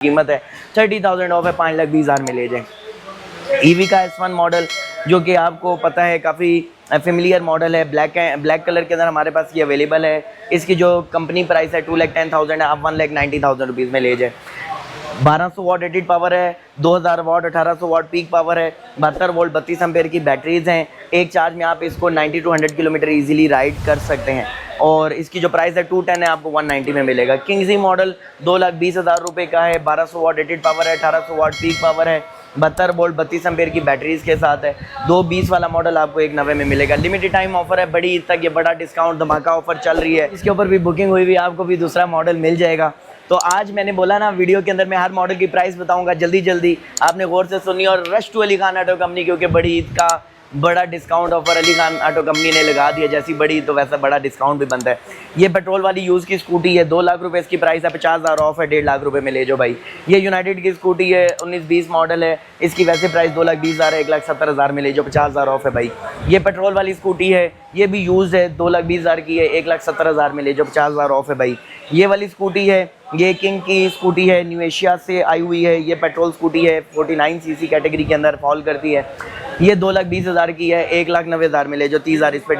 कीमत है 30,000 ऑफ है, 5,20,000 में ले जाएं। ईवी का S1 मॉडल जो कि आपको पता है काफ़ी फेमिलियर मॉडल है, ब्लैक कलर के अंदर हमारे पास ये अवेलेबल है। इसकी जो कंपनी प्राइस है 2,10,000 है, आप 1,90,000 रुपीज़ में ले जाए। 1200 वाट रेटेड पावर है, 2000 वाट 1800 वाट पीक पावर है, 72 वोल्ट 32 एम्पेयर की बैटरीज़ हैं। एक चार्ज में आप इसको 90 to 100 किलोमीटर ईजिली राइड कर सकते हैं और इसकी जो प्राइस है 210 है, आपको 190 में मिलेगा। किंग्जी मॉडल 2,20,000 रुपये का है, 1200 वाट रेटेड पावर है, 1800 वाट पीक पावर है, 72 वोल्ट 32 एम्पेयर की बैटरीज़ के साथ है। 220 वाला मॉडल आपको 190 में मिलेगा। लिमिटेड टाइम ऑफर है, बड़ी ईद तक ये बड़ा डिस्काउंट धमाका ऑफर चल रही है। इसके ऊपर भी बुकिंग हुई हुई, आपको भी दूसरा मॉडल मिल जाएगा। तो आज मैंने बोला ना वीडियो के अंदर मैं हर मॉडल की प्राइस बताऊंगा, जल्दी जल्दी आपने गौर से सुनी। और रश टू अली खान ऑटो कंपनी, क्योंकि बड़ी ईद का बड़ा डिस्काउंट ऑफर अली खान ऑटो कंपनी ने लगा दिया। जैसी बड़ी ईद तो वैसा बड़ा डिस्काउंट भी बनता है। ये पेट्रोल वाली यूज़ की स्कूटी है, 2 लाख रुपए इसकी प्राइस है, 50,000 ऑफ है, 1.5 लाख रुपए में ले जाओ भाई। ये यूनाइटेड की स्कूटी है, 19-20 मॉडल है, इसकी वैसे प्राइस 2,20,000 है, 1,70,000 में ले जाओ, 50,000 ऑफ है भाई। ये पेट्रोल वाली स्कूटी है, ये भी यूज़ है, 2,20,000 की है, 1,70,000 में ले जाओ, 50,000 ऑफ है भाई। ये वाली स्कूटी है, ये किंग की स्कूटी है, न्यू एशिया से आई हुई है। ये पेट्रोल स्कूटी है, 49 सीसी कैटेगरी के अंदर फॉल करती है। ये 2,20,000 की है, 1,90,000 में ले जाओ, 30,000 इस पे